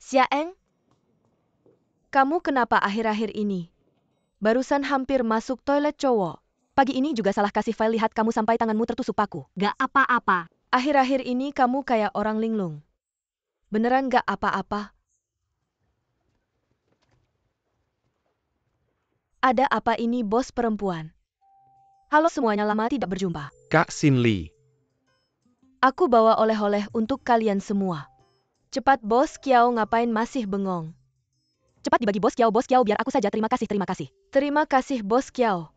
Xiaeng, kamu kenapa akhir-akhir ini? Barusan hampir masuk toilet cowok. Pagi ini juga salah kasih file, lihat kamu sampai tanganmu tertusuk paku. Gak apa-apa. Akhir-akhir ini kamu kayak orang linglung. Beneran gak apa-apa? Ada apa ini, bos perempuan? Halo semuanya, lama tidak berjumpa. Kak Xinli. Aku bawa oleh-oleh untuk kalian semua. Cepat Bos Kiao, ngapain masih bengong? Cepat dibagi Bos Kiao, biar aku saja. Terima kasih, terima kasih. Terima kasih Bos Kiao.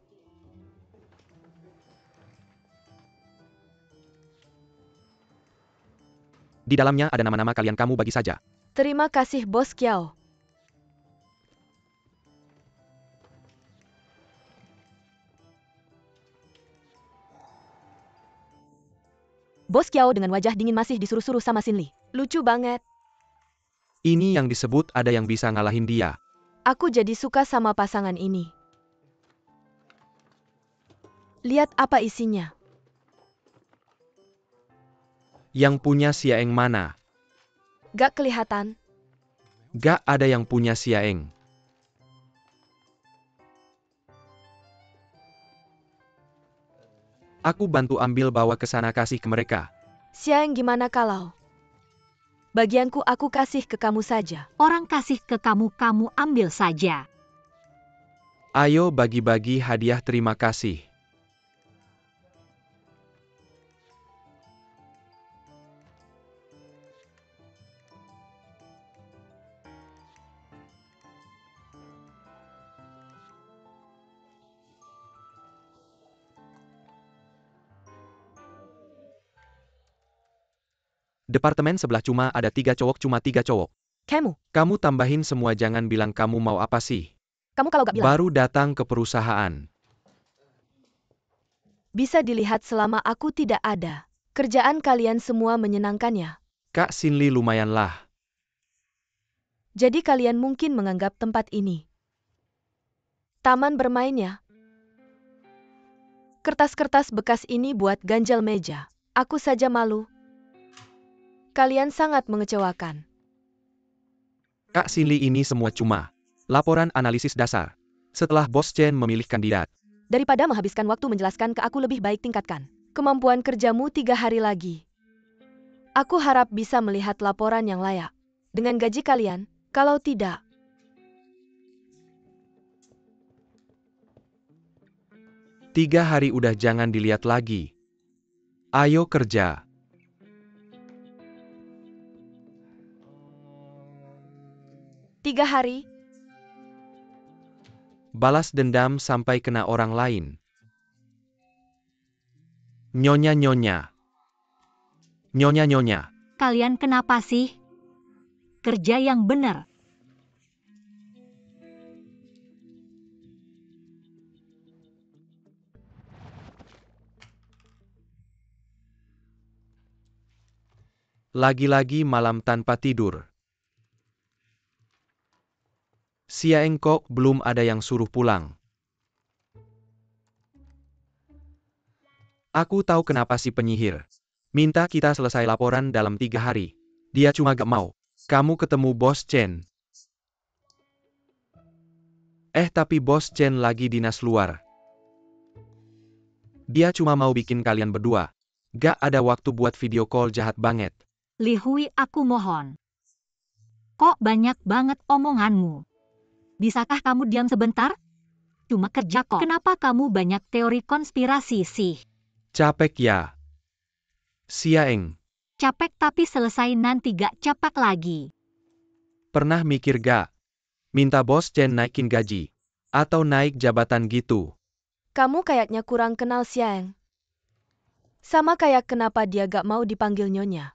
Di dalamnya ada nama-nama kalian, kamu bagi saja. Terima kasih Bos Kiao. Bos Kiao dengan wajah dingin masih disuruh-suruh sama Xinli. Lucu banget. Ini yang disebut ada yang bisa ngalahin dia. Aku jadi suka sama pasangan ini. Lihat apa isinya. Yang punya Xiaeng mana? Gak kelihatan. Gak ada yang punya Xiaeng. Aku bantu ambil bawa ke sana, kasih ke mereka. Xiaeng, gimana kalau bagianku aku kasih ke kamu saja? Orang kasih ke kamu, kamu ambil saja. Ayo bagi-bagi hadiah, terima kasih. Departemen sebelah cuma ada 3 cowok, cuma 3 cowok. Kamu tambahin semua, jangan bilang kamu mau apa sih. Kamu kalau gak bilang. Baru datang ke perusahaan. Bisa dilihat selama aku tidak ada. Kerjaan kalian semua menyenangkannya. Kak Xinli lumayanlah. Jadi kalian mungkin menganggap tempat ini taman bermainnya. Kertas-kertas bekas ini buat ganjal meja. Aku saja malu. Kalian sangat mengecewakan. Kak Xinli, ini semua cuma laporan analisis dasar. Setelah Bos Chen memilih kandidat. Daripada menghabiskan waktu menjelaskan ke aku, lebih baik tingkatkan kemampuan kerjamu 3 hari lagi. Aku harap bisa melihat laporan yang layak dengan gaji kalian. Kalau tidak, 3 hari udah, jangan dilihat lagi. Ayo kerja. tiga hari. Balas dendam sampai kena orang lain. Nyonya-nyonya. Nyonya-nyonya. Kalian kenapa sih? Kerja yang benar. Lagi-lagi malam tanpa tidur. Xiaeng kok belum ada yang suruh pulang. Aku tahu kenapa si penyihir minta kita selesai laporan dalam 3 hari. Dia cuma gak mau kamu ketemu Bos Chen. Tapi Bos Chen lagi dinas luar. Dia cuma mau bikin kalian berdua. Gak ada waktu buat video call, jahat banget. Li Hui, aku mohon. Kok banyak banget omonganmu? Bisakah kamu diam sebentar? Cuma kerja kok. Kenapa kamu banyak teori konspirasi sih? Capek ya. Xiaeng, Capek tapi selesai nanti gak capek lagi. pernah mikir gak? Minta Bos Chen naikin gaji. Atau naik jabatan gitu. Kamu kayaknya kurang kenal Xiaeng. Sama kayak kenapa dia gak mau dipanggil nyonya.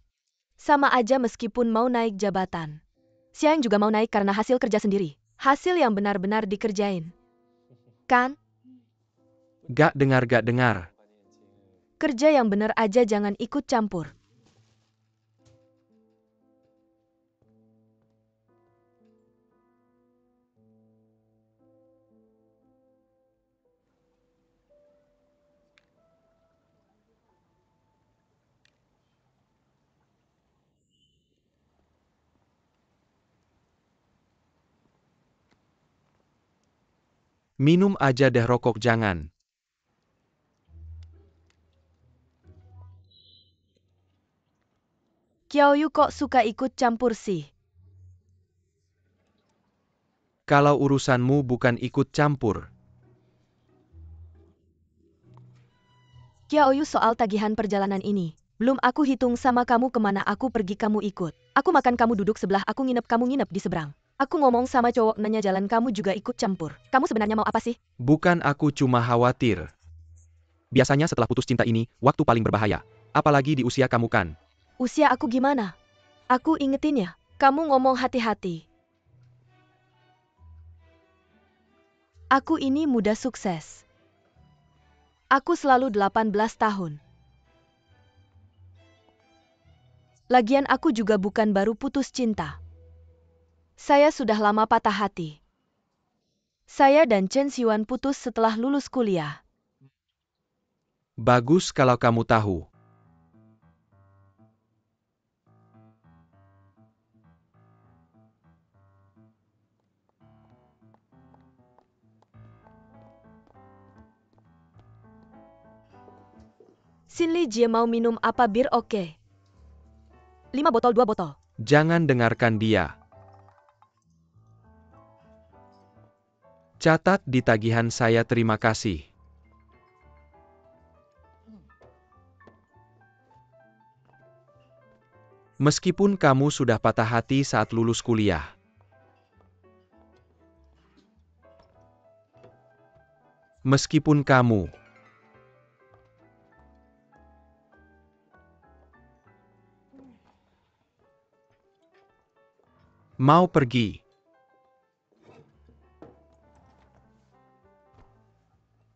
Sama aja meskipun mau naik jabatan. Xiaeng juga mau naik karena hasil kerja sendiri. Hasil yang benar-benar dikerjain. Kan? Gak dengar. Kerja yang benar aja, jangan ikut campur. Minum aja deh rokok jangan. Qiaoyu kok suka ikut campur sih? Kalau urusanmu bukan ikut campur. Qiaoyu soal tagihan perjalanan ini. Belum aku hitung sama kamu kemana aku pergi kamu ikut. Aku makan kamu duduk sebelah aku nginep kamu nginep di seberang. Aku ngomong sama cowok nanya jalan kamu juga ikut campur. Kamu sebenarnya mau apa sih? Bukan aku cuma khawatir. Biasanya setelah putus cinta ini, waktu paling berbahaya. Apalagi di usia kamu kan. Usia aku gimana? Aku ingetin ya, kamu ngomong hati-hati. Aku ini muda sukses. Aku selalu 18 tahun. Lagian aku juga bukan baru putus cinta. Saya sudah lama patah hati. Saya dan Chen Xiuan putus setelah lulus kuliah. Bagus kalau kamu tahu. Xin Li Jie mau minum apa bir oke? 5 botol 2 botol. Jangan dengarkan dia. Catat di tagihan saya terima kasih. Meskipun kamu sudah patah hati saat lulus kuliah. Meskipun kamu mau pergi.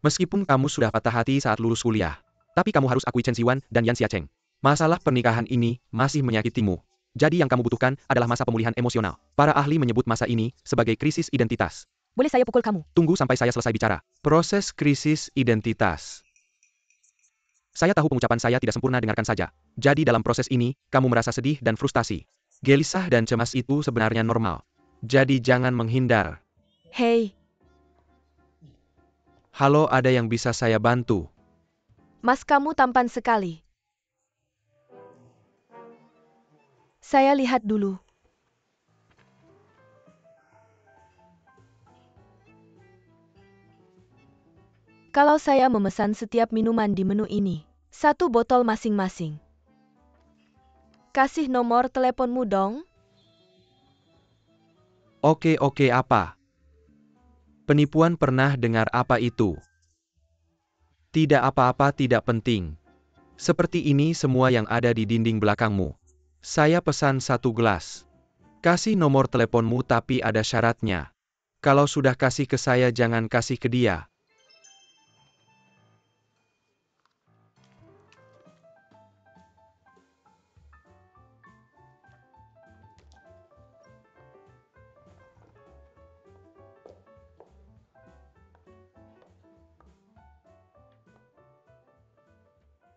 Meskipun kamu sudah patah hati saat lulus kuliah. Tapi kamu harus akui Chen Xiuan dan Yan Xiacheng. Masalah pernikahan ini masih menyakitimu. Jadi yang kamu butuhkan adalah masa pemulihan emosional. Para ahli menyebut masa ini sebagai krisis identitas. Boleh saya pukul kamu? Tunggu sampai saya selesai bicara. Proses krisis identitas. Saya tahu pengucapan saya tidak sempurna, dengarkan saja. Jadi dalam proses ini, kamu merasa sedih dan frustasi. Gelisah dan cemas itu sebenarnya normal. Jadi jangan menghindar. Hei, Halo, ada yang bisa saya bantu? Mas kamu tampan sekali. Saya lihat dulu. Kalau saya memesan setiap minuman di menu ini, 1 botol masing-masing. Kasih nomor teleponmu dong. Oke, apa? Penipuan pernah dengar apa itu? Tidak apa-apa, tidak penting. Seperti ini semua yang ada di dinding belakangmu. Saya pesan 1 gelas. Kasih nomor teleponmu tapi ada syaratnya. Kalau sudah kasih ke saya jangan kasih ke dia.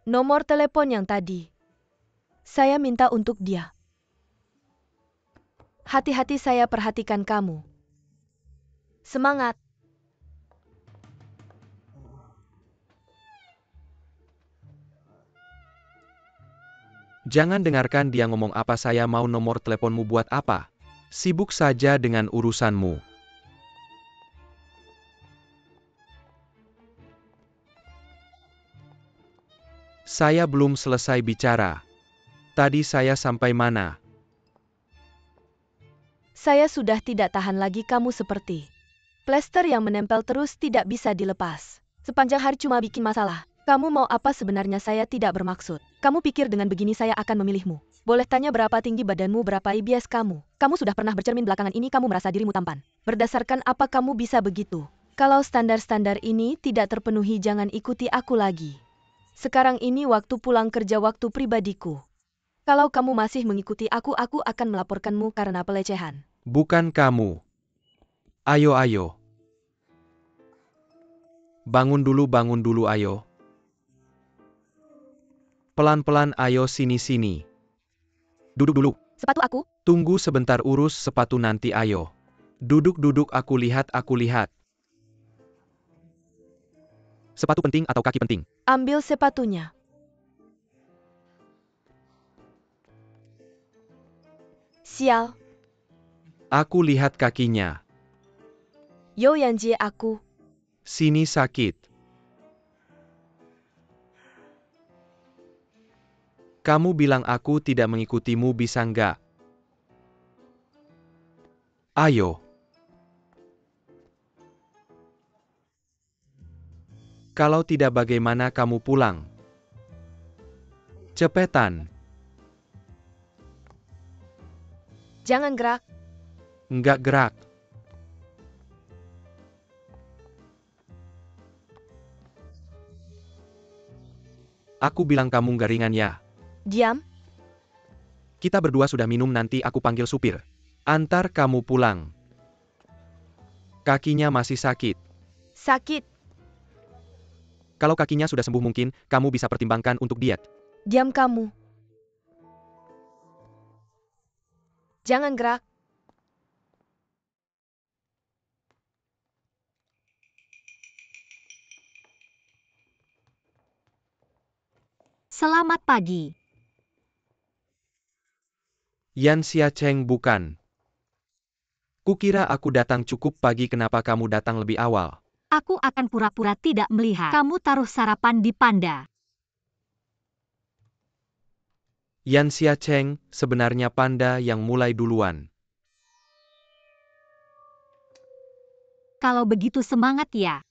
Nomor telepon yang tadi. Saya minta untuk dia. Hati-hati, saya perhatikan kamu. Semangat. Jangan dengarkan dia ngomong apa, saya mau nomor teleponmu buat apa. Sibuk saja dengan urusanmu. Saya belum selesai bicara. Tadi saya sampai mana? Saya sudah tidak tahan lagi kamu seperti plester yang menempel terus tidak bisa dilepas. Sepanjang hari cuma bikin masalah. Kamu mau apa sebenarnya? Saya tidak bermaksud. Kamu pikir dengan begini saya akan memilihmu? Boleh tanya berapa tinggi badanmu, berapa IBS kamu? Kamu sudah pernah bercermin belakangan ini kamu merasa dirimu tampan. Berdasarkan apa kamu bisa begitu? Kalau standar-standar ini tidak terpenuhi jangan ikuti aku lagi. Sekarang ini waktu pulang kerja, waktu pribadiku. Kalau kamu masih mengikuti aku akan melaporkanmu karena pelecehan. Bukan kamu. Ayo. Bangun dulu ayo. Pelan-pelan ayo sini. Duduk dulu. Sepatu aku? Tunggu sebentar, urus sepatu nanti ayo. Duduk aku lihat. Sepatu penting atau kaki penting? Ambil sepatunya. Sial, Aku lihat kakinya. Yo Yanjie aku. Sini sakit. Kamu bilang aku tidak mengikutimu bisa nggak? Ayo. Kalau tidak bagaimana kamu pulang? Cepetan. Jangan gerak. Nggak gerak. Aku bilang kamu nggak ringan ya. Diam. Kita berdua sudah minum, nanti aku panggil supir. Antar kamu pulang. Kakinya masih sakit. Sakit. Kalau kakinya sudah sembuh mungkin, kamu bisa pertimbangkan untuk diet. Diam kamu. Jangan gerak. Selamat pagi. Yan Xiacheng bukan. Kukira aku datang cukup pagi, kenapa kamu datang lebih awal? Aku akan pura-pura tidak melihat. Kamu taruh sarapan di Panda. Yan Xiacheng, sebenarnya Panda yang mulai duluan. Kalau begitu semangat ya.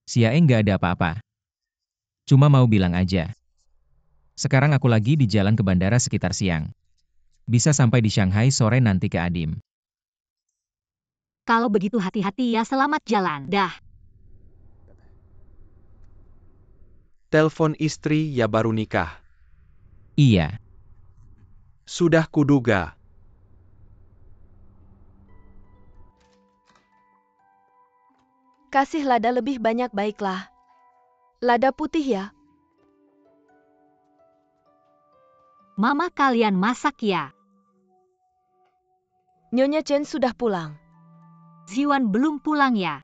Siaeng nggak ada apa-apa. Cuma mau bilang aja. Sekarang aku lagi di jalan ke bandara sekitar siang. Bisa sampai di Shanghai sore nanti ke Adim. Kalau begitu hati-hati ya, selamat jalan. Dah. Telepon istri ya, baru nikah. Iya. Sudah kuduga. Kasih lada lebih banyak baiklah. Lada putih ya. Mama kalian masak ya. Nyonya Chen sudah pulang. Ziwan belum pulang ya.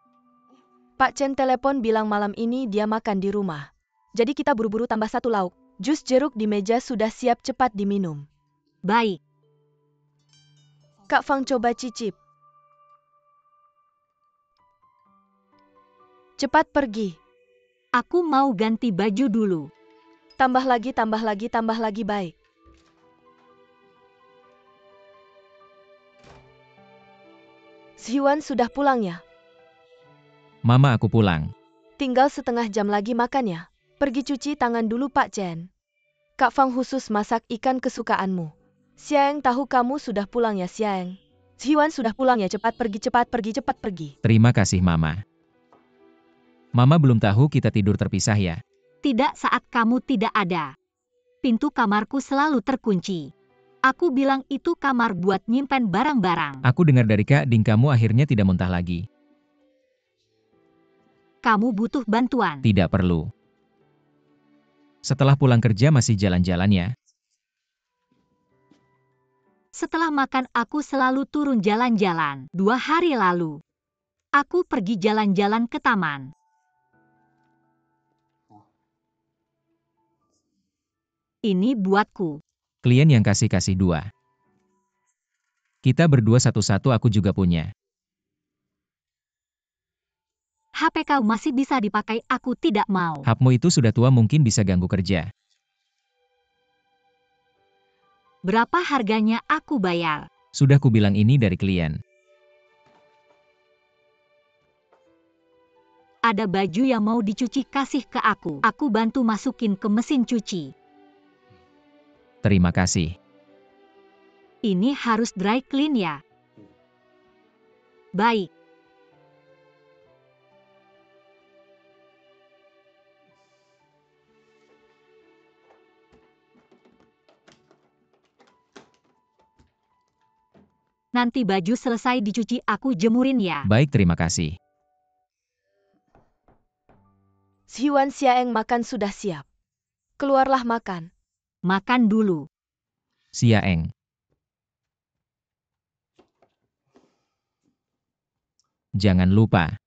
Pak Chen telepon bilang malam ini dia makan di rumah. Jadi kita buru-buru tambah satu lauk. Jus jeruk di meja sudah siap, cepat diminum. Baik. Kak Fang coba cicip. Cepat pergi. Aku mau ganti baju dulu. Tambah lagi, tambah lagi, tambah lagi, baik. Ziwan sudah pulang ya? Mama, aku pulang. Tinggal setengah jam lagi makan ya. Pergi cuci tangan dulu Pak Chen. Kak Fang khusus masak ikan kesukaanmu. Xiang tahu kamu sudah pulang ya Xiang. Ziwan sudah pulang ya, cepat pergi, cepat pergi, cepat pergi. Terima kasih, Mama. Mama belum tahu kita tidur terpisah ya. Tidak saat kamu tidak ada. Pintu kamarku selalu terkunci. Aku bilang itu kamar buat nyimpen barang-barang. Aku dengar dari Kak Ding kamu akhirnya tidak muntah lagi. Kamu butuh bantuan. Tidak perlu. Setelah pulang kerja masih jalan-jalan ya. Setelah makan aku selalu turun jalan-jalan. 2 hari lalu, aku pergi jalan-jalan ke taman. Ini buatku. Klien yang kasih-kasih 2. Kita berdua satu-satu, aku juga punya. HP kau masih bisa dipakai, aku tidak mau. HP-mu itu sudah tua, mungkin bisa ganggu kerja. Berapa harganya aku bayar? Sudah kubilang ini dari klien. Ada baju yang mau dicuci, kasih ke aku. Aku bantu masukin ke mesin cuci. Terima kasih. Ini harus dry clean ya? Baik. Nanti baju selesai dicuci aku jemurin ya. Baik, terima kasih. Ziwan Xiang makan sudah siap. Keluarlah makan. Makan dulu. Siaeng. Jangan lupa.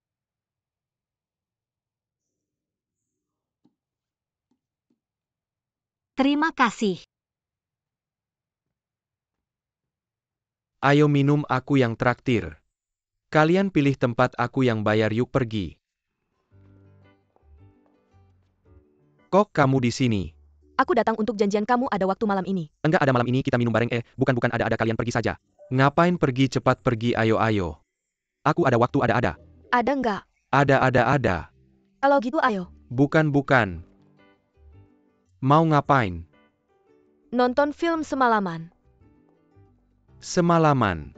Terima kasih. Ayo minum, aku yang traktir. Kalian pilih tempat, aku yang bayar, yuk pergi. Kok kamu di sini? Aku datang untuk janjian kamu ada waktu malam ini. Enggak ada, malam ini kita minum bareng. Bukan ada kalian pergi saja. Ngapain pergi, cepat pergi, ayo. Aku ada waktu, ada. Ada nggak? Ada. Kalau gitu ayo. Bukan. Mau ngapain? Nonton film semalaman. Semalaman.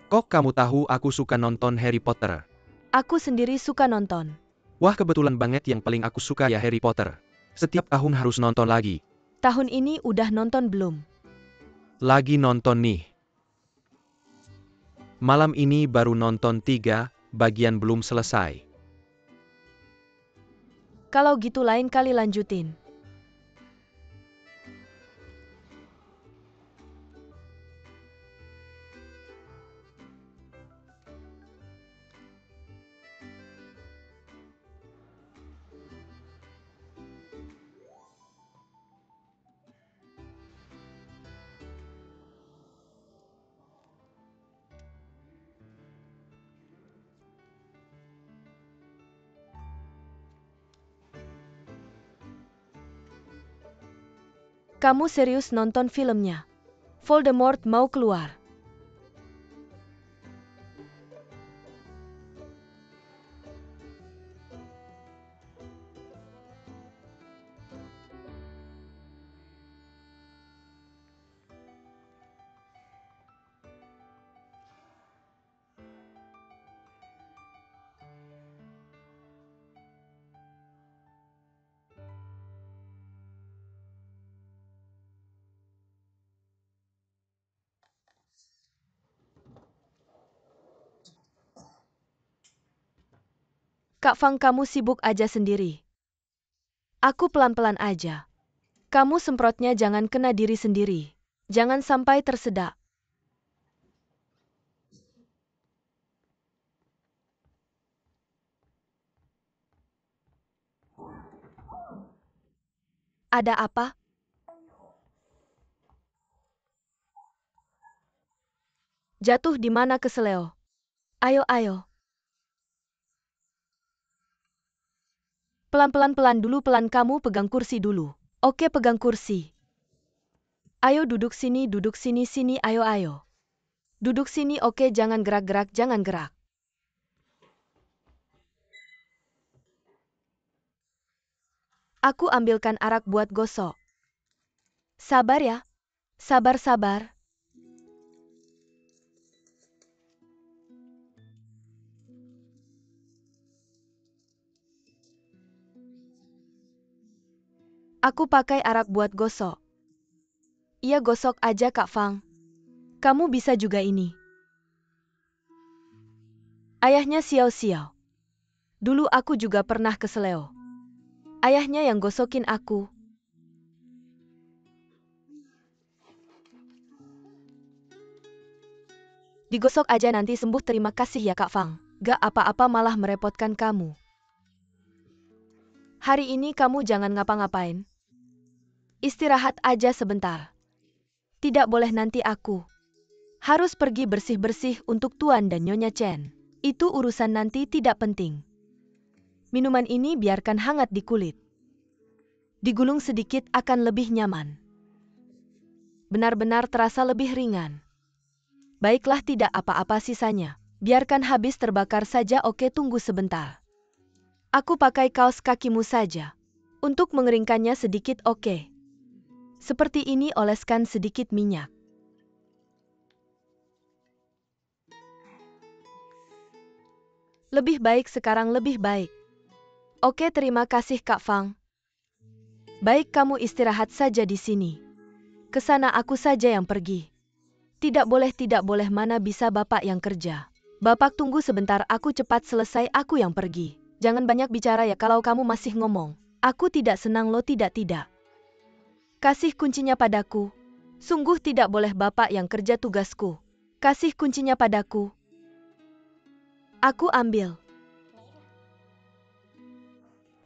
Kok kamu tahu aku suka nonton Harry Potter? Aku sendiri suka nonton. Wah, kebetulan banget, yang paling aku suka ya Harry Potter. Setiap tahun harus nonton lagi. Tahun ini udah nonton belum? Lagi nonton nih. Malam ini baru nonton 3 bagian, belum selesai. Kalau gitu lain kali lanjutin. Kamu serius nonton filmnya? Voldemort mau keluar. Kak Fang, kamu sibuk aja sendiri. Aku pelan-pelan aja. Kamu semprotnya jangan kena diri sendiri. Jangan sampai tersedak. Ada apa? Jatuh di mana keseleo? Ayo. Pelan-pelan dulu, kamu pegang kursi dulu. Oke, pegang kursi. Ayo duduk sini, sini, ayo. Duduk sini, oke, jangan gerak-gerak, jangan gerak. Aku ambilkan arak buat gosok. Sabar ya. Sabar. Aku pakai arak buat gosok. Iya, gosok aja Kak Fang. Kamu bisa juga ini. Ayahnya Xiao. Dulu aku juga pernah keseleo. Ayahnya yang gosokin aku. Digosok aja nanti sembuh, terima kasih ya Kak Fang. Gak apa-apa, malah merepotkan kamu. Hari ini kamu jangan ngapa-ngapain. Istirahat aja sebentar. Tidak boleh, nanti aku harus pergi bersih-bersih untuk Tuan dan Nyonya Chen. Itu urusan nanti, tidak penting. Minuman ini biarkan hangat di kulit. Digulung sedikit akan lebih nyaman. Benar-benar terasa lebih ringan. Baiklah, tidak apa-apa sisanya. Biarkan habis terbakar saja, oke, tunggu sebentar. Aku pakai kaos kakimu saja. Untuk mengeringkannya sedikit, oke. Seperti ini, oleskan sedikit minyak. Lebih baik sekarang, lebih baik. Oke, terima kasih Kak Fang. Baik, kamu istirahat saja di sini. Kesana aku saja yang pergi. Tidak boleh, mana bisa Bapak yang kerja. Bapak tunggu sebentar, aku cepat selesai, aku yang pergi. Jangan banyak bicara ya, kalau kamu masih ngomong. Aku tidak senang lo tidak. Kasih kuncinya padaku. Sungguh tidak boleh bapak yang kerja tugasku. Kasih kuncinya padaku. Aku ambil.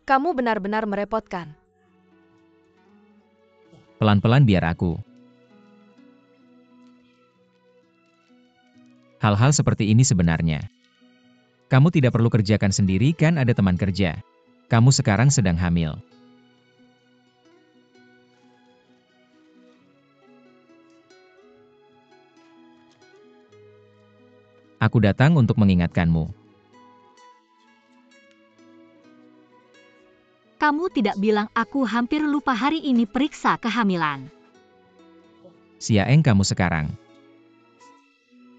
Kamu benar-benar merepotkan. Pelan-pelan biar aku. Hal-hal seperti ini sebenarnya. Kamu tidak perlu kerjakan sendiri kan ada teman kerja. Kamu sekarang sedang hamil. Aku datang untuk mengingatkanmu. Kamu tidak bilang aku hampir lupa hari ini periksa kehamilan. Siaeng kamu sekarang.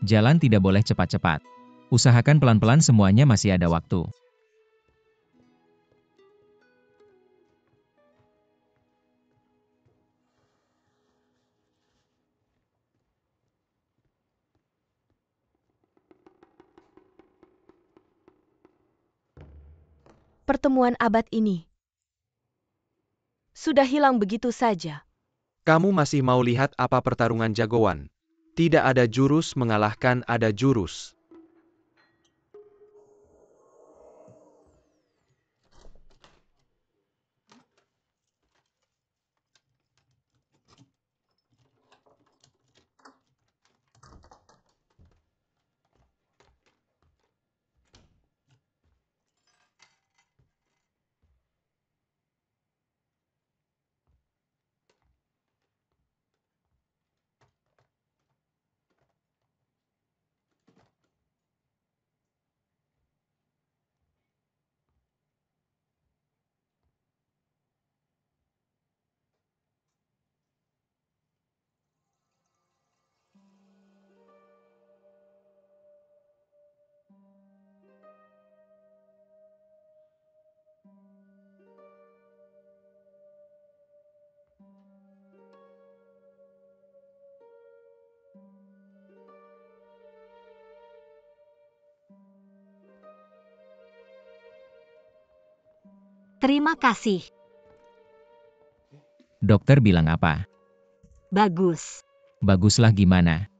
Jalan tidak boleh cepat-cepat. Usahakan pelan-pelan semuanya masih ada waktu. Pertemuan abad ini sudah hilang begitu saja. Kamu masih mau lihat apa pertarungan jagoan? Tidak ada jurus mengalahkan ada jurus. Terima kasih. Dokter bilang apa? Bagus. Baguslah gimana?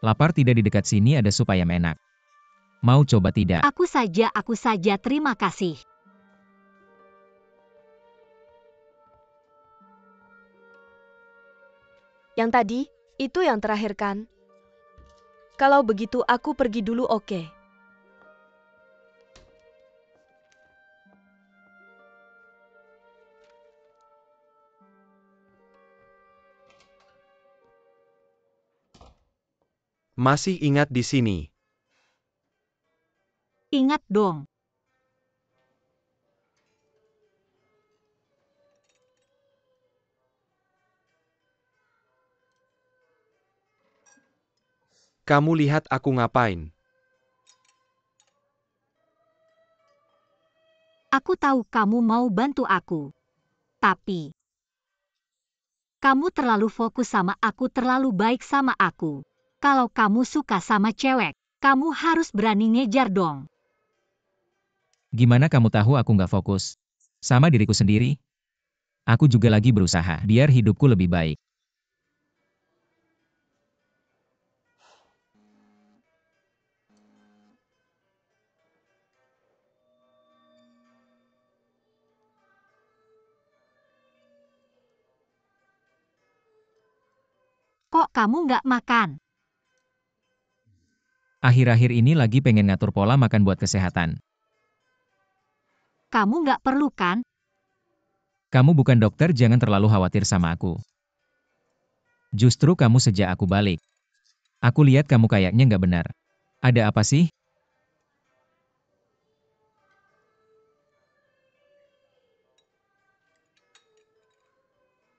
Lapar tidak di dekat sini ada sup ayam enak. Mau coba tidak? Aku saja, terima kasih. Yang tadi, itu yang terakhir kan? Kalau begitu aku pergi dulu oke. Masih ingat di sini. Ingat dong. Kamu lihat aku ngapain? Aku tahu kamu mau bantu aku. Tapi kamu terlalu fokus sama aku, terlalu baik sama aku. Kalau kamu suka sama cewek, kamu harus berani ngejar dong. Gimana kamu tahu aku nggak fokus? Sama diriku sendiri? Aku juga lagi berusaha biar hidupku lebih baik. Kok kamu nggak makan? Akhir-akhir ini lagi pengen ngatur pola makan buat kesehatan. Kamu nggak perlu kan? Kamu bukan dokter, jangan terlalu khawatir sama aku. Justru kamu sejak aku balik. Aku lihat kamu kayaknya nggak benar. Ada apa sih?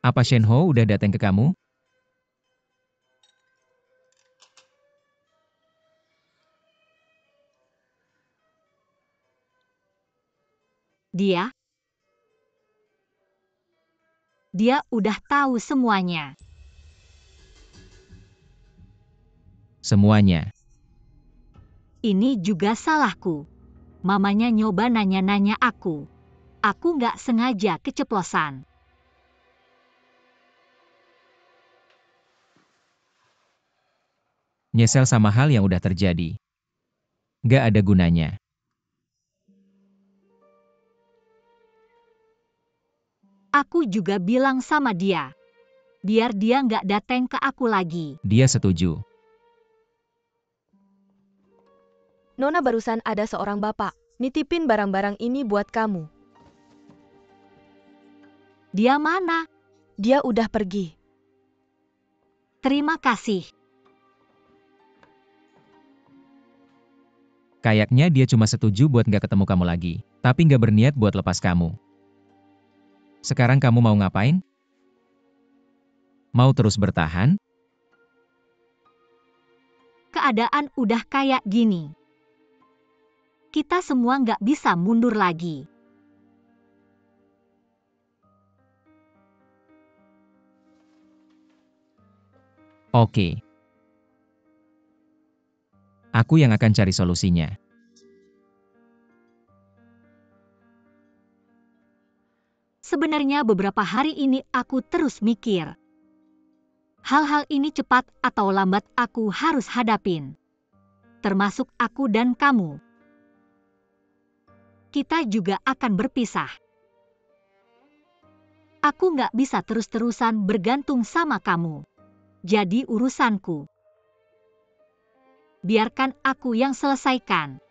Apa Shenho udah datang ke kamu? Dia udah tahu semuanya. Semuanya. Ini juga salahku. Mamanya nyoba nanya-nanya aku. Aku nggak sengaja keceplosan. Nyesel sama hal yang udah terjadi. Nggak ada gunanya. Aku juga bilang sama dia. Biar dia nggak datang ke aku lagi. Dia setuju. Nona, barusan ada seorang bapak nitipin barang-barang ini buat kamu. Dia mana? Dia udah pergi. Terima kasih. Kayaknya dia cuma setuju buat nggak ketemu kamu lagi, tapi nggak berniat buat lepas kamu. Sekarang kamu mau ngapain? Mau terus bertahan? Keadaan udah kayak gini. Kita semua nggak bisa mundur lagi. Oke. Aku yang akan cari solusinya. Sebenarnya beberapa hari ini aku terus mikir. Hal-hal ini cepat atau lambat aku harus hadapin. Termasuk aku dan kamu. Kita juga akan berpisah. Aku nggak bisa terus-terusan bergantung sama kamu. Jadi urusanku. Biarkan aku yang selesaikan.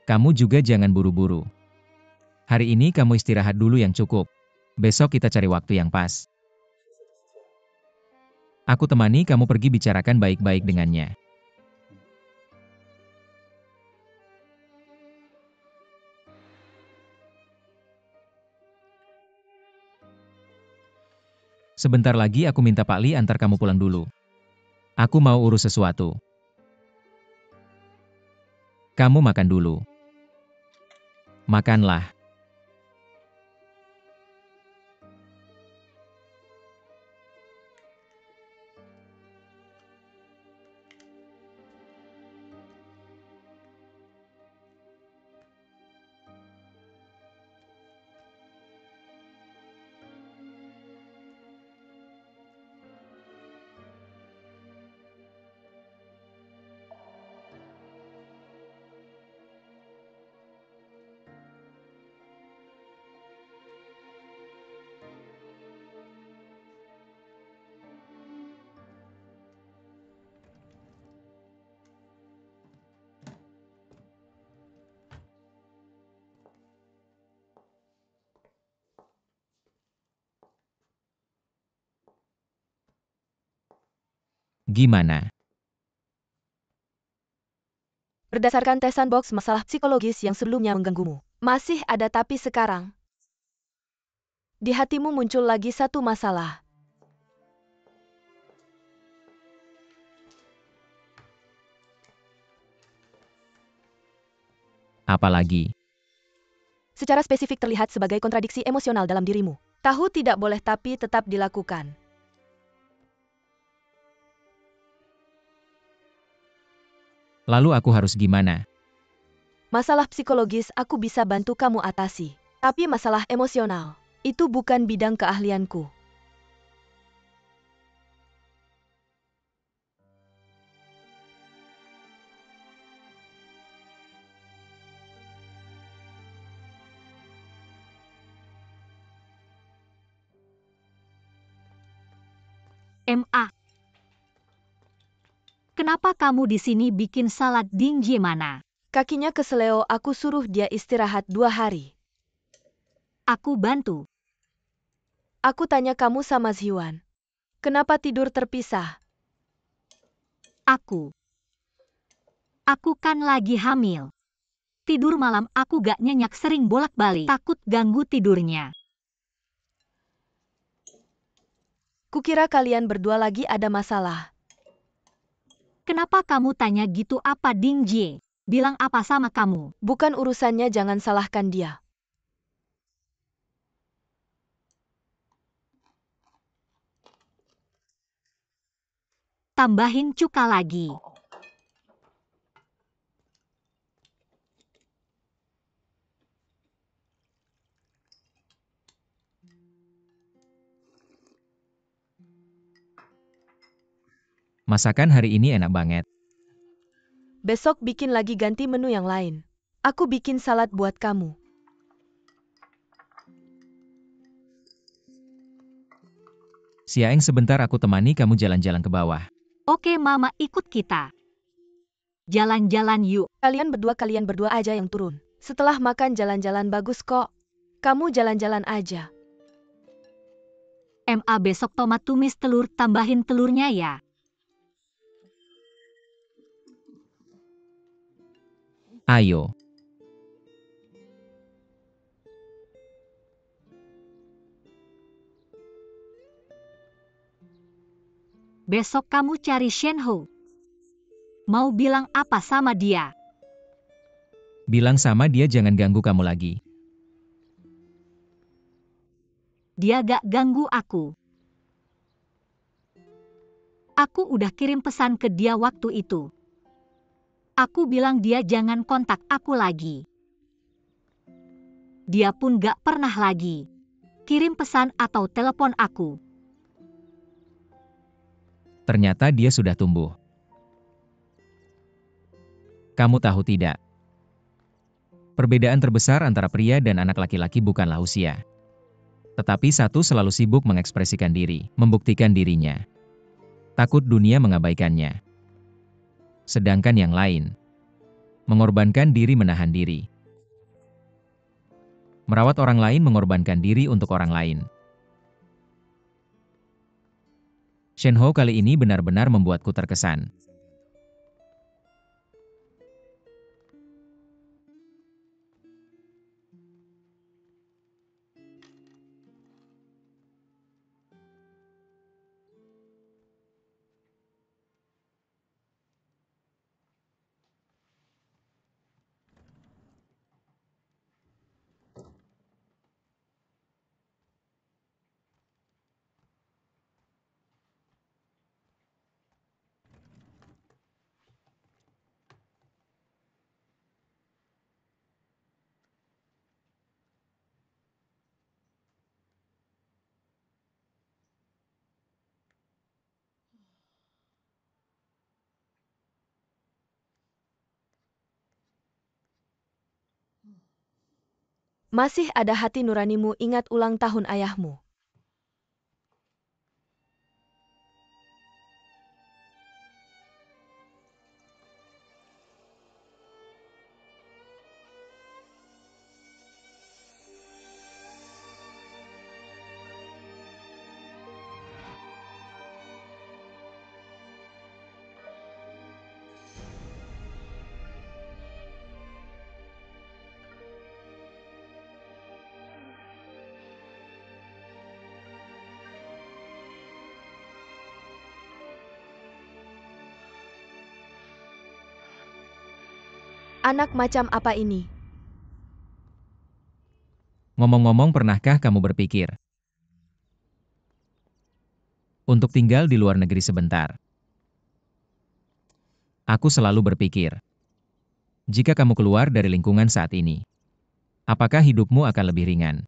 Kamu juga jangan buru-buru. Hari ini kamu istirahat dulu yang cukup. Besok kita cari waktu yang pas. Aku temani kamu pergi bicarakan baik-baik dengannya. Sebentar lagi aku minta Pak Li antar kamu pulang dulu. Aku mau urus sesuatu. Kamu makan dulu. Makanlah. Gimana? Berdasarkan tes sandbox, masalah psikologis yang sebelumnya mengganggumu masih ada, tapi sekarang di hatimu muncul lagi satu masalah. Apalagi? Secara spesifik terlihat sebagai kontradiksi emosional dalam dirimu. Tahu tidak boleh tapi tetap dilakukan. Lalu aku harus gimana? Masalah psikologis aku bisa bantu kamu atasi. Tapi masalah emosional, itu bukan bidang keahlianku. MA. Kenapa kamu di sini bikin salad Dingji mana? Kakinya keseleo, aku suruh dia istirahat 2 hari. Aku bantu. Aku tanya kamu sama Zhiwan. Kenapa tidur terpisah? Aku kan lagi hamil. Tidur malam aku gak nyenyak, sering bolak-balik. Takut ganggu tidurnya. Kukira kalian berdua lagi ada masalah. Kenapa kamu tanya gitu? Apa Dingji bilang apa sama kamu? Bukan urusannya, jangan salahkan dia. Tambahin cuka lagi. Masakan hari ini enak banget. Besok bikin lagi ganti menu yang lain. Aku bikin salad buat kamu. Siaeng, sebentar aku temani kamu jalan-jalan ke bawah. Oke Mama, ikut kita. Jalan-jalan yuk. Kalian berdua aja yang turun. Setelah makan jalan-jalan bagus kok. Kamu jalan-jalan aja. Besok tomat tumis telur, tambahin telurnya ya. Ayo. Besok kamu cari Shenho. Mau bilang apa sama dia? Bilang sama dia jangan ganggu kamu lagi. Dia gak ganggu aku. Aku udah kirim pesan ke dia waktu itu. Aku bilang dia jangan kontak aku lagi. Dia pun gak pernah lagi kirim pesan atau telepon aku. Ternyata dia sudah tumbuh. Kamu tahu tidak? Perbedaan terbesar antara pria dan anak laki-laki bukanlah usia. Tetapi satu selalu sibuk mengekspresikan diri, membuktikan dirinya. Takut dunia mengabaikannya. Sedangkan yang lain, mengorbankan diri menahan diri. Merawat orang lain mengorbankan diri untuk orang lain. Shenho kali ini benar-benar membuatku terkesan. Masih ada hati nuranimu, ingat ulang tahun ayahmu. Anak macam apa ini? Ngomong-ngomong, pernahkah kamu berpikir untuk tinggal di luar negeri sebentar? Aku selalu berpikir, jika kamu keluar dari lingkungan saat ini, apakah hidupmu akan lebih ringan?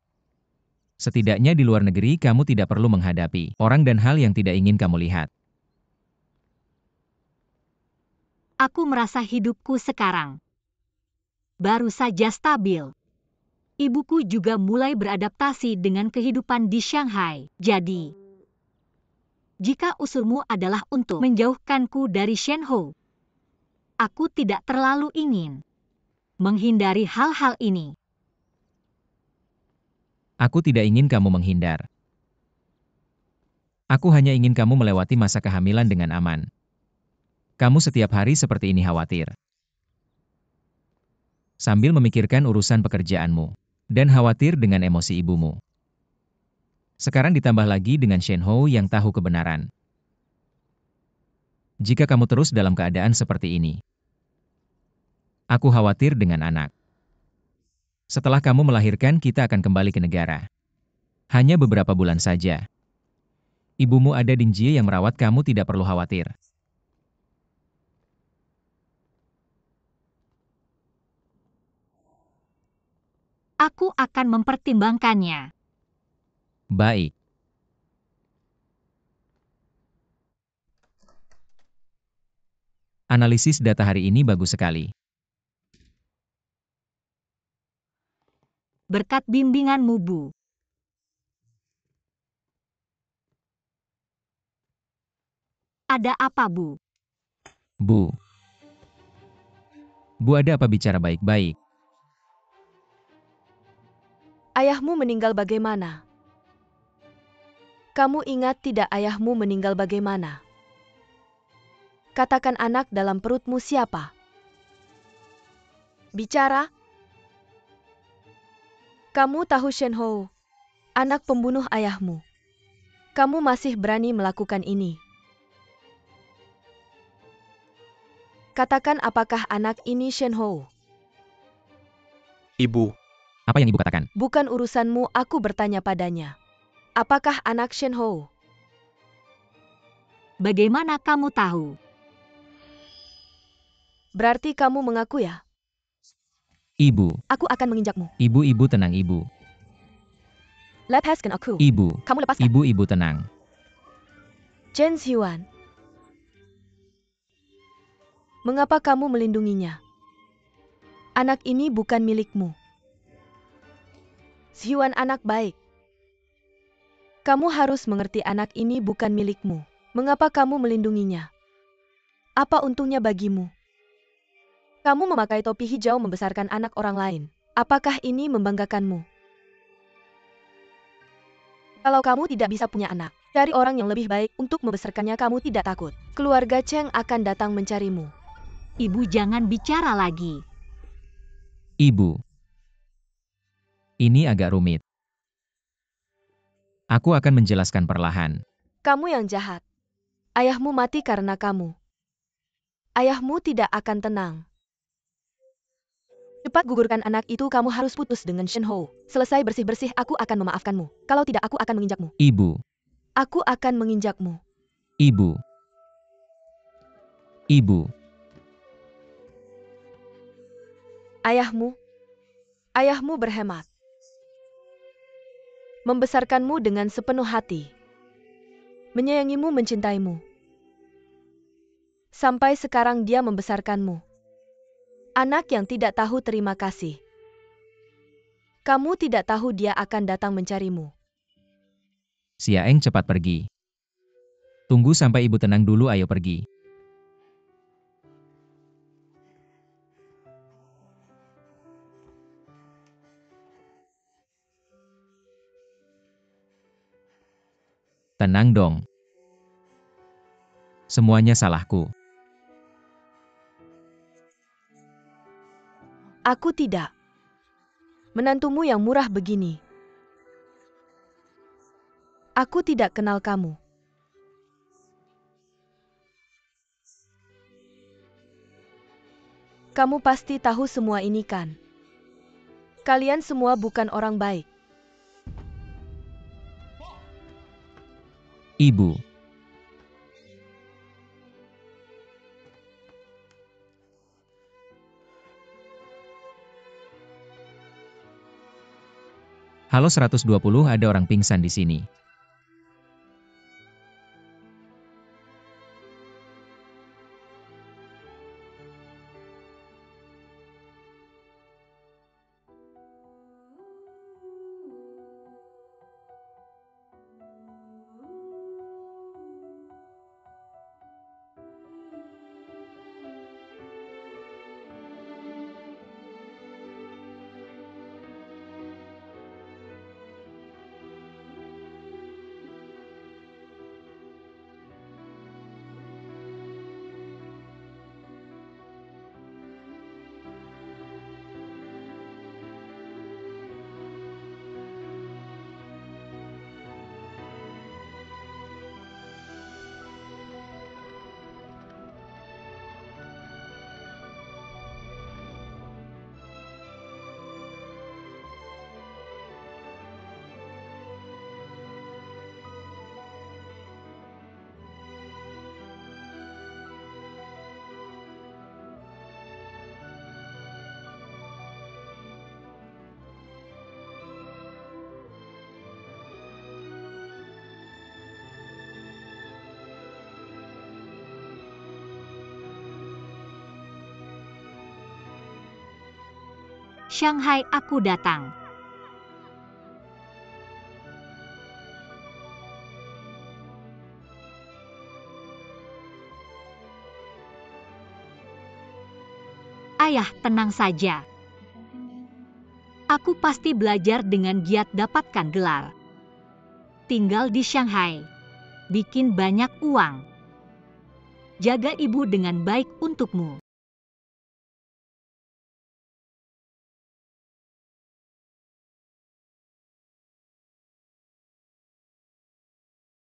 Setidaknya di luar negeri kamu tidak perlu menghadapi orang dan hal yang tidak ingin kamu lihat. Aku merasa hidupku sekarang baru saja stabil. Ibuku juga mulai beradaptasi dengan kehidupan di Shanghai. Jadi, jika usulmu adalah untuk menjauhkanku dari Shenho, aku tidak terlalu ingin menghindari hal-hal ini. Aku tidak ingin kamu menghindar. Aku hanya ingin kamu melewati masa kehamilan dengan aman. Kamu setiap hari seperti ini khawatir. Sambil memikirkan urusan pekerjaanmu. Dan khawatir dengan emosi ibumu. Sekarang ditambah lagi dengan Shenho yang tahu kebenaran. Jika kamu terus dalam keadaan seperti ini, aku khawatir dengan anak. Setelah kamu melahirkan, kita akan kembali ke negara. Hanya beberapa bulan saja. Ibumu ada di Jie yang merawat kamu, tidak perlu khawatir. Aku akan mempertimbangkannya. Baik. Analisis data hari ini bagus sekali. Berkat bimbinganmu, Bu. Ada apa, Bu? Bu. Bu, ada apa, bicara baik-baik? Ayahmu meninggal bagaimana? Kamu ingat tidak ayahmu meninggal bagaimana? Katakan anak dalam perutmu siapa? Bicara. Kamu tahu Shen Hou, anak pembunuh ayahmu. Kamu masih berani melakukan ini. Katakan apakah anak ini Shen Hou? Ibu, Apa yang ibu katakan? Bukan urusanmu, aku bertanya padanya. Apakah anak Shen Hou? Bagaimana kamu tahu? Berarti kamu mengaku ya? Ibu. Aku akan menginjakmu. Ibu, tenang, Ibu. Lepaskan aku. Ibu. Kamu lepaskan. Ibu, tenang. Chen Xiuan. Mengapa kamu melindunginya? Anak ini bukan milikmu. Xiuan anak baik. Kamu harus mengerti anak ini bukan milikmu. Mengapa kamu melindunginya? Apa untungnya bagimu? Kamu memakai topi hijau membesarkan anak orang lain. Apakah ini membanggakanmu? Kalau kamu tidak bisa punya anak, cari orang yang lebih baik untuk membesarkannya. Kamu tidak takut keluarga Cheng akan datang mencarimu. Ibu jangan bicara lagi. Ibu. Ini agak rumit. Aku akan menjelaskan perlahan. Kamu yang jahat. Ayahmu mati karena kamu. Ayahmu tidak akan tenang. Cepat gugurkan anak itu, kamu harus putus dengan Shen Hou. Selesai bersih-bersih, aku akan memaafkanmu. Kalau tidak, aku akan menginjakmu. Ibu. Aku akan menginjakmu. Ibu. Ibu. Ayahmu berhemat. Membesarkanmu dengan sepenuh hati. Menyayangimu, mencintaimu. Sampai sekarang dia membesarkanmu. Anak yang tidak tahu terima kasih. Kamu tidak tahu dia akan datang mencarimu. Xia Eng cepat pergi. Tunggu sampai ibu tenang dulu, ayo pergi. Tenang dong. Semuanya salahku. Aku tidak. Menantumu yang murah begini. Aku tidak kenal kamu. Kamu pasti tahu semua ini kan? Kalian semua bukan orang baik. Ibu. Halo 120, ada orang pingsan di sini. Shanghai aku datang. Ayah, tenang saja. Aku pasti belajar dengan giat dapatkan gelar. Tinggal di Shanghai. Bikin banyak uang. Jaga ibu dengan baik untukmu.